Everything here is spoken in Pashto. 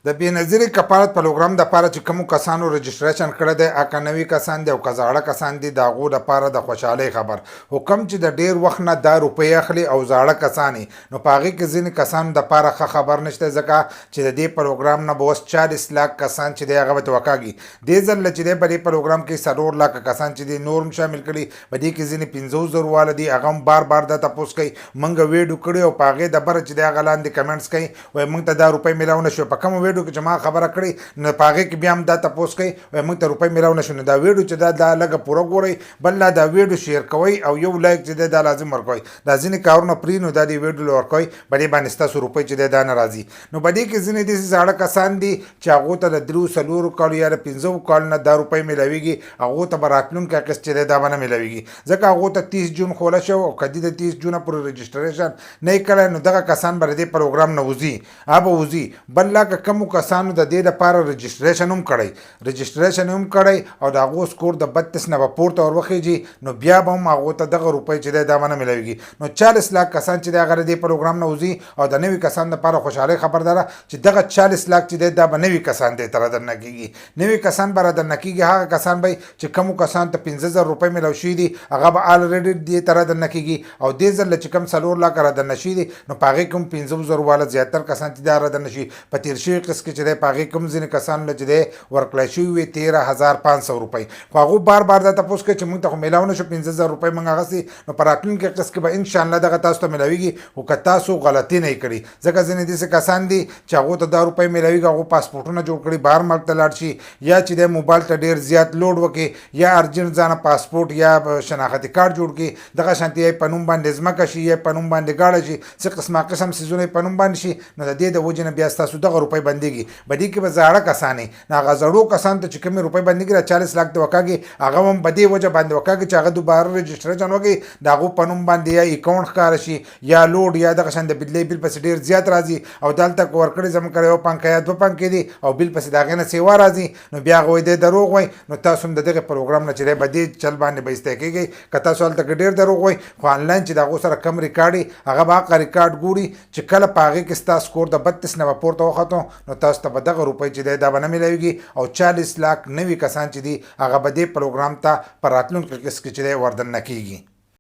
د بینظیر کفالت پروګرام د پاره چې کوم کسانو رجسټریشن کړی دی اکه نوي کسان دی او که زاړه کسان دي د هغو دپاره د خوشحالۍ خبر حکم چې د ډیر وخت نه دا روپۍ اخلي او زاړه کسان نو په هغې کې ځینې کسانو دپاره ښه خبر نشته ځکه چې د دې پروګرام نه به اوس 40 لاک کسان چې دی هغه به توقعږي دې ځل چې دی په دې پروګرام کې 4 لاک کسان چې دی نور هم شامل کړي په دې کې ځینې 50 زره واله دي هغه هم بار بار دا تپوس کوي موږ ویډیو کړی او په هغې دپاره چې دی هغه لاندې کمنټس کوي وایي موږ ته دا روپۍ میلاو نه شوه په کومه ویډیو کې چې ما خبره کړی نو په هغې کې بیا هم دا تپوس کوي وایي موږ ته روپۍ میلاو نه شو نو دا ویډیو چې دا لږه پوره ګورئ بل لا دا ویډیو شیر کوئ او یو لایک چې دی دا لازم ورکوئ دا ځینې کارونه پرې نو دا دې ویډیو ورکوئ په دې باندې ستاسو روپۍ چې دی دا نه راځي نو په دې کې ځینې داسې زاړه کسان دي چې هغو ته د 3-4 کالو یا د 15 کالو نه دا روپۍ میلاویږي هغو ته به راتلونکی اخیست چې دی دا به نه میلاویږي ځکه هغو ته 30 جون خوله شو او که د 30 جونه پورې رجسټریشن نه یې کړی نو دغه کسان به د دې پروګرام نه وځي به وځي بل لا که کومو کسانو د دې دپاره رجسټریشن هم هم کړی او د هغو سکور د 32 نه به پورته ور وخیږي نو بیا به هم هغو ته دغه روپۍ چې دی دا به نه میلاویږي نو 40 لاک کسان چې دی هغه د دې پروګرام نه وځي او د نوي کسانو دپاره خوشحالۍ خبر ده چې دغه 40 لاک چې دی دا به نوي کسان دی ته رادننه کېږي نوي کسان به رادننه کېږي هغه کسان به چې کومو کسانو ته 15,000 روپۍ میلاو شوي دي هغه به الریډي دې ته رادننه کېږي او دې ځل چې کوم 4 لاک رادننه شوي دي نو په هغې کې هم 15,000 والا زیاتر کسان چې دا رادننه شوي په تېر شوي قسط کې چې دی په هغې کې هم ځینې کسانو چې دی ورکړی شوي وي 13,500 روپۍ خو هغو بار بار دا تپوس کوي چې موږ ته خو میلاو نه شو 15,000 روپۍ موږ اخیستې نو په راتلونکي قسط کې به انشاءالله دغه تاسو ته میلاویږي خو که تاسو غلطي نه یې کړي ځکه ځینې داسې کسان دي چې هغو ته دا روپۍ میلاویږي هغو پاسپورټونه جوړ کړي بهر ملک ته لاړ شي یا چې دی موبایل ته ډېر زیات لوډ وکړي یا ارجنټ ځانه پاسپورټ یا شناختي کارت جوړ کړي دغه شانتې یا په نوم باندې ځمکه شي یا په نوم باندې گاډه شي څه قسمه قسم څیزونه یې په نوم باندې شي نو د دې د وجې نه بیا ستاسو دغه روپۍ بندېږي په دې کې به زاړه کسان نو هغه زړو کسانو ته چې کومې روپۍ بندېږي دا 40 لاک ته وکاږي هغه هم په دې وجه باندې وکاږي چې هغه دوباره رجسټریشن وکړي د هغو په نوم باندې یا اکاونټ ښکاره شي یا لوډ یا دغه شان د بجلۍ بل پسې ډېر زیات راځي او دلته که ورکړې زموږ کره 1 پنکه یا 2 پنکې دي او بل پسې د هغې نه سیوا راځي نو بیا هغه وایي دی دروغ وایي نو تاسو هم د دغې پروګرام نه چې دی په دې چل باندې به ایستی کېږئ که تاسو هلته کې ډېر دروغ وایي خو آنلاین چې د هغو سره کم ریکارډ وي هغه به هغه ریکارډ ګوري چې کله په هغې کې ستا سکور د 32 نه به پورته وختو نو تاسو ته به دغه روپۍ چې دی دا به نه میلاویږي او 40 لاک نوي کسان چې دي هغه به دې پروګرام ته په راتلونکي قسط کې چې دی وردننه کېږي